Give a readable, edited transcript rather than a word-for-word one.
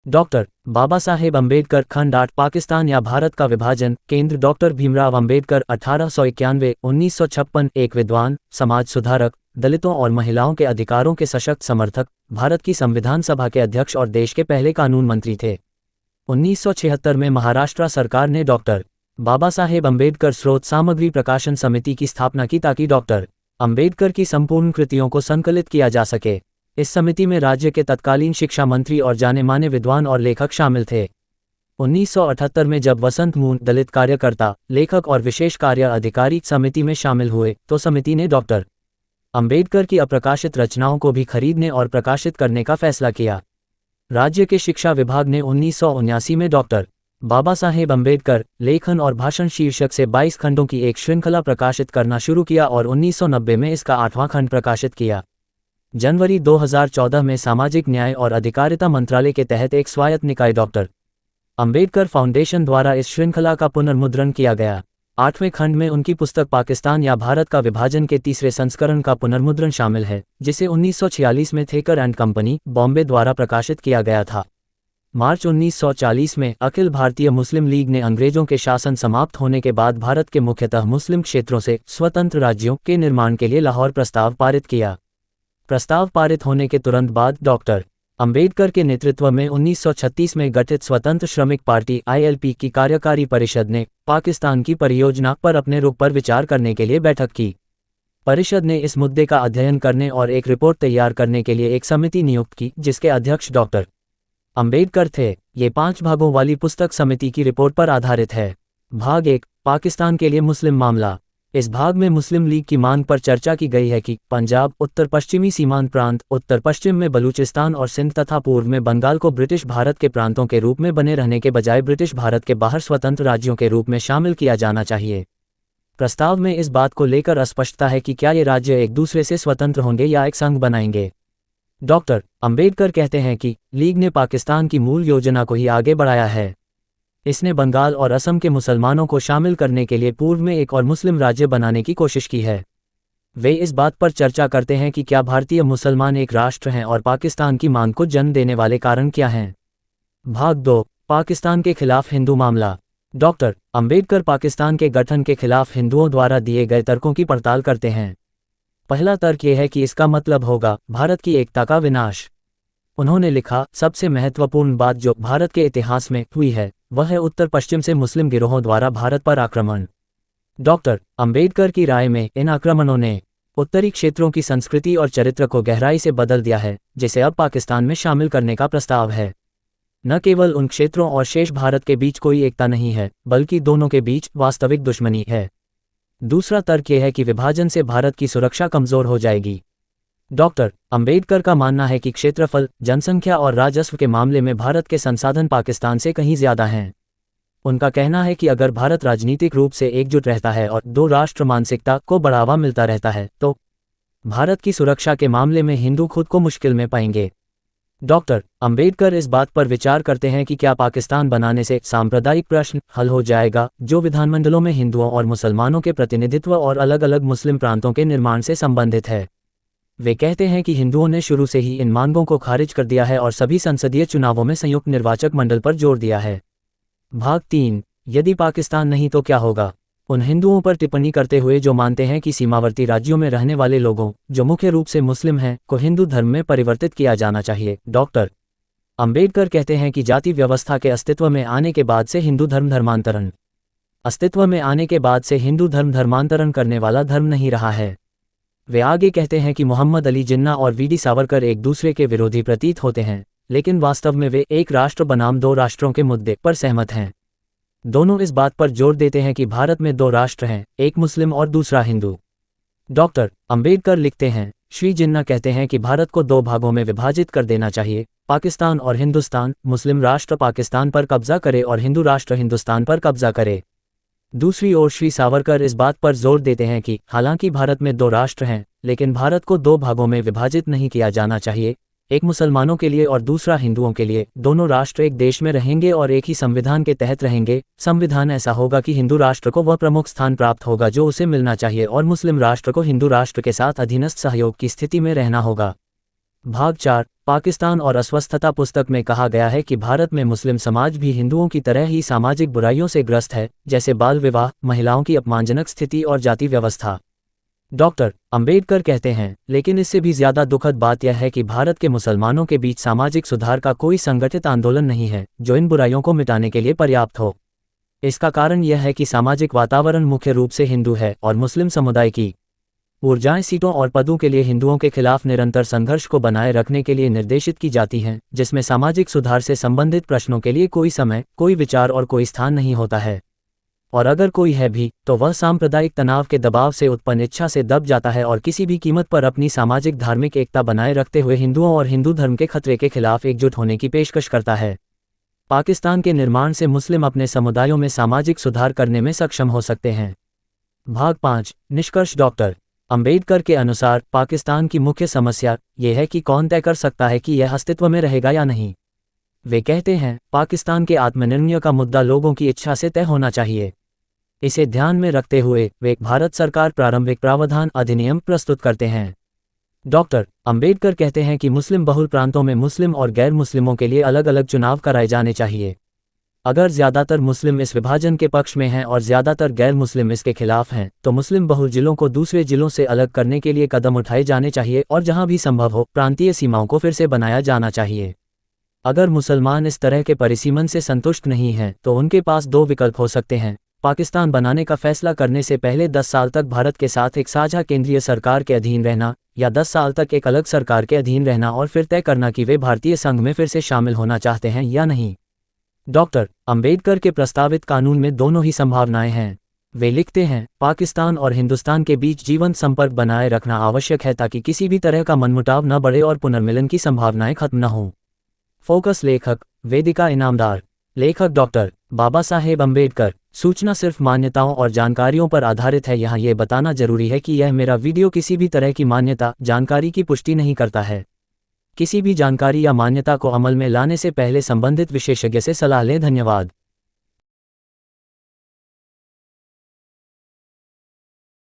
Doctor Baba Saheb Ambedkar खंड 8 पाकिस्तान या भारत का विभाजन। केंद्र डॉक्टर भीमराव अम्बेडकर 1891-1956 एक विद्वान, समाज सुधारक, दलितों और महिलाओं के अधिकारों के सशक्त समर्थक, भारत की संविधान सभा के अध्यक्ष और देश के पहले कानून मंत्री थे। 1976 में महाराष्ट्र सरकार ने डॉक्टर बाबा साहेब अम्बेडकर स्रोत सामग्री प्रकाशन समिति की स्थापना की ताकि डॉक्टर अम्बेडकर की संपूर्ण कृतियों को संकलित किया जा सके। इस समिति में राज्य के तत्कालीन शिक्षा मंत्री और जाने माने विद्वान और लेखक शामिल थे। 1978 में जब वसंत मून दलित कार्यकर्ता, लेखक और विशेष कार्य अधिकारी समिति में शामिल हुए तो समिति ने डॉक्टर अम्बेडकर की अप्रकाशित रचनाओं को भी खरीदने और प्रकाशित करने का फैसला किया। राज्य के शिक्षा विभाग ने 1979 में डॉक्टर बाबा साहेब अम्बेडकर लेखन और भाषण शीर्षक से 22 खंडों की एक श्रृंखला प्रकाशित करना शुरू किया और 1990 में इसका 8वां खंड प्रकाशित किया। जनवरी 2014 में सामाजिक न्याय और अधिकारिता मंत्रालय के तहत एक स्वायत्त निकाय डॉक्टर अम्बेडकर फाउंडेशन द्वारा इस श्रृंखला का पुनर्मुद्रण किया गया। 8वें खंड में उनकी पुस्तक पाकिस्तान या भारत का विभाजन के तीसरे संस्करण का पुनर्मुद्रण शामिल है, जिसे 1946 में थेकर एंड कंपनी, बॉम्बे द्वारा प्रकाशित किया गया था। मार्च 1940 में अखिल भारतीय मुस्लिम लीग ने अंग्रेजों के शासन समाप्त होने के बाद भारत के मुख्यतः मुस्लिम क्षेत्रों से स्वतंत्र राज्यों के निर्माण के लिए लाहौर प्रस्ताव पारित किया। प्रस्ताव पारित होने के तुरंत बाद डॉक्टर अम्बेडकर के नेतृत्व में 1936 में गठित स्वतंत्र श्रमिक पार्टी ILP की कार्यकारी परिषद ने पाकिस्तान की परियोजना पर अपने रुख पर विचार करने के लिए बैठक की। परिषद ने इस मुद्दे का अध्ययन करने और एक रिपोर्ट तैयार करने के लिए एक समिति नियुक्त की, जिसके अध्यक्ष डॉक्टर अम्बेडकर थे। ये 5 भागों वाली पुस्तक समिति की रिपोर्ट पर आधारित है। भाग 1, पाकिस्तान के लिए मुस्लिम मामला। इस भाग में मुस्लिम लीग की मांग पर चर्चा की गई है कि पंजाब, उत्तर पश्चिमी सीमांत प्रांत, उत्तर पश्चिम में बलूचिस्तान और सिंध तथा पूर्व में बंगाल को ब्रिटिश भारत के प्रांतों के रूप में बने रहने के बजाय ब्रिटिश भारत के बाहर स्वतंत्र राज्यों के रूप में शामिल किया जाना चाहिए। प्रस्ताव में इस बात को लेकर अस्पष्टता है कि क्या ये राज्य एक दूसरे से स्वतंत्र होंगे या एक संघ बनाएंगे। डॉक्टर अम्बेडकर कहते हैं कि लीग ने पाकिस्तान की मूल योजना को ही आगे बढ़ाया है। इसने बंगाल और असम के मुसलमानों को शामिल करने के लिए पूर्व में एक और मुस्लिम राज्य बनाने की कोशिश की है। वे इस बात पर चर्चा करते हैं कि क्या भारतीय मुसलमान एक राष्ट्र हैं और पाकिस्तान की मांग को जन्म देने वाले कारण क्या हैं। भाग 2, पाकिस्तान के खिलाफ हिंदू मामला। डॉक्टर अम्बेडकर पाकिस्तान के गठन के खिलाफ हिंदुओं द्वारा दिए गए तर्कों की पड़ताल करते हैं। पहला तर्क यह है कि इसका मतलब होगा भारत की एकता का विनाश। उन्होंने लिखा, सबसे महत्वपूर्ण बात जो भारत के इतिहास में हुई है वह है उत्तर पश्चिम से मुस्लिम गिरोहों द्वारा भारत पर आक्रमण। डॉक्टर अम्बेडकर की राय में इन आक्रमणों ने उत्तरी क्षेत्रों की संस्कृति और चरित्र को गहराई से बदल दिया है, जिसे अब पाकिस्तान में शामिल करने का प्रस्ताव है। न केवल उन क्षेत्रों और शेष भारत के बीच कोई एकता नहीं है, बल्कि दोनों के बीच वास्तविक दुश्मनी है। दूसरा तर्क यह है कि विभाजन से भारत की सुरक्षा कमजोर हो जाएगी। डॉक्टर अम्बेडकर का मानना है कि क्षेत्रफल, जनसंख्या और राजस्व के मामले में भारत के संसाधन पाकिस्तान से कहीं ज्यादा हैं। उनका कहना है कि अगर भारत राजनीतिक रूप से एकजुट रहता है और 2 राष्ट्र मानसिकता को बढ़ावा मिलता रहता है तो भारत की सुरक्षा के मामले में हिंदू खुद को मुश्किल में पाएंगे। डॉक्टर अम्बेडकर इस बात पर विचार करते हैं कि क्या पाकिस्तान बनाने से सांप्रदायिक प्रश्न हल हो जाएगा, जो विधानमंडलों में हिंदुओं और मुसलमानों के प्रतिनिधित्व और अलग अलग मुस्लिम प्रांतों के निर्माण से संबंधित है। वे कहते हैं कि हिंदुओं ने शुरू से ही इन मांगों को खारिज कर दिया है और सभी संसदीय चुनावों में संयुक्त निर्वाचक मंडल पर जोर दिया है। भाग 3, यदि पाकिस्तान नहीं तो क्या होगा। उन हिंदुओं पर टिप्पणी करते हुए जो मानते हैं कि सीमावर्ती राज्यों में रहने वाले लोगों, जो मुख्य रूप से मुस्लिम हैं, को हिंदू धर्म में परिवर्तित किया जाना चाहिए। डॉक्टर अम्बेडकर कहते हैं कि जाति व्यवस्था के अस्तित्व में आने के बाद से हिंदू धर्म धर्मांतरण अस्तित्व में आने के बाद से हिंदू धर्म धर्मांतरण करने वाला धर्म नहीं रहा है। वे आगे कहते हैं कि मोहम्मद अली जिन्ना और वीडी सावरकर एक दूसरे के विरोधी प्रतीत होते हैं, लेकिन वास्तव में वे एक राष्ट्र बनाम 2 राष्ट्रों के मुद्दे पर सहमत हैं। दोनों इस बात पर जोर देते हैं कि भारत में 2 राष्ट्र हैं, एक मुस्लिम और दूसरा हिंदू। डॉक्टर अम्बेडकर लिखते हैं, श्री जिन्ना कहते हैं कि भारत को 2 भागों में विभाजित कर देना चाहिए, पाकिस्तान और हिंदुस्तान। मुस्लिम राष्ट्र पाकिस्तान पर कब्जा करे और हिंदू राष्ट्र हिंदुस्तान पर कब्जा करे। दूसरी ओर श्री सावरकर इस बात पर जोर देते हैं कि हालांकि भारत में 2 राष्ट्र हैं, लेकिन भारत को 2 भागों में विभाजित नहीं किया जाना चाहिए, एक मुसलमानों के लिए और दूसरा हिंदुओं के लिए। दोनों राष्ट्र एक देश में रहेंगे और एक ही संविधान के तहत रहेंगे। संविधान ऐसा होगा कि हिंदू राष्ट्र को वह प्रमुख स्थान प्राप्त होगा जो उसे मिलना चाहिए और मुस्लिम राष्ट्र को हिंदू राष्ट्र के साथ अधीनस्थ सहयोग की स्थिति में रहना होगा। भाग 4, पाकिस्तान और अस्वस्थता पुस्तक में कहा गया है कि भारत में मुस्लिम समाज भी हिंदुओं की तरह ही सामाजिक बुराइयों से ग्रस्त है, जैसे बाल विवाह, महिलाओं की अपमानजनक स्थिति और जाति व्यवस्था। डॉक्टर अंबेडकर कहते हैं, लेकिन इससे भी ज्यादा दुखद बात यह है कि भारत के मुसलमानों के बीच सामाजिक सुधार का कोई संगठित आंदोलन नहीं है जो इन बुराइयों को मिटाने के लिए पर्याप्त हो। इसका कारण यह है कि सामाजिक वातावरण मुख्य रूप से हिंदू है और मुस्लिम समुदाय की ऊर्जाएं सीटों और पदों के लिए हिंदुओं के खिलाफ निरंतर संघर्ष को बनाए रखने के लिए निर्देशित की जाती हैं, जिसमें सामाजिक सुधार से संबंधित प्रश्नों के लिए कोई समय, कोई विचार और कोई स्थान नहीं होता है। और अगर कोई है भी, तो वह सांप्रदायिक तनाव के दबाव से उत्पन्न इच्छा से दब जाता है और किसी भी कीमत पर अपनी सामाजिक धार्मिक एकता बनाए रखते हुए हिंदुओं और हिंदू धर्म के खतरे के खिलाफ एकजुट होने की पेशकश करता है। पाकिस्तान के निर्माण से मुस्लिम अपने समुदायों में सामाजिक सुधार करने में सक्षम हो सकते हैं। भाग 5 निष्कर्ष। डॉक्टर अंबेडकर के अनुसार पाकिस्तान की मुख्य समस्या यह है कि कौन तय कर सकता है कि यह अस्तित्व में रहेगा या नहीं। वे कहते हैं, पाकिस्तान के आत्मनिर्णय का मुद्दा लोगों की इच्छा से तय होना चाहिए। इसे ध्यान में रखते हुए वे भारत सरकार प्रारंभिक प्रावधान अधिनियम प्रस्तुत करते हैं। डॉक्टर अंबेडकर कहते हैं कि मुस्लिम बहुल प्रांतों में मुस्लिम और गैर मुस्लिमों के लिए अलग अलग चुनाव कराए जाने चाहिए। अगर ज़्यादातर मुस्लिम इस विभाजन के पक्ष में हैं और ज़्यादातर गैर मुस्लिम इसके खिलाफ हैं, तो मुस्लिम बहुल जिलों को दूसरे जिलों से अलग करने के लिए कदम उठाए जाने चाहिए और जहां भी संभव हो प्रांतीय सीमाओं को फिर से बनाया जाना चाहिए। अगर मुसलमान इस तरह के परिसीमन से संतुष्ट नहीं हैं, तो उनके पास दो विकल्प हो सकते हैं: पाकिस्तान बनाने का फैसला करने से पहले 10 साल तक भारत के साथ एक साझा केंद्रीय सरकार के अधीन रहना, या 10 साल तक एक अलग सरकार के अधीन रहना और फिर तय करना कि वे भारतीय संघ में फिर से शामिल होना चाहते हैं या नहीं। डॉक्टर अंबेडकर के प्रस्तावित कानून में दोनों ही संभावनाएं हैं। वे लिखते हैं, पाकिस्तान और हिंदुस्तान के बीच जीवंत संपर्क बनाए रखना आवश्यक है ताकि किसी भी तरह का मनमुटाव न बढ़े और पुनर्मिलन की संभावनाएं खत्म न हों। फोकस लेखक वेदिका इनामदार। लेखक डॉक्टर बाबा साहेब अम्बेडकर। सूचना सिर्फ मान्यताओं और जानकारियों पर आधारित है। यहाँ ये बताना जरूरी है कि यह मेरा वीडियो किसी भी तरह की मान्यता, जानकारी की पुष्टि नहीं करता है। किसी भी जानकारी या मान्यता को अमल में लाने से पहले संबंधित विशेषज्ञ से सलाह लें। धन्यवाद।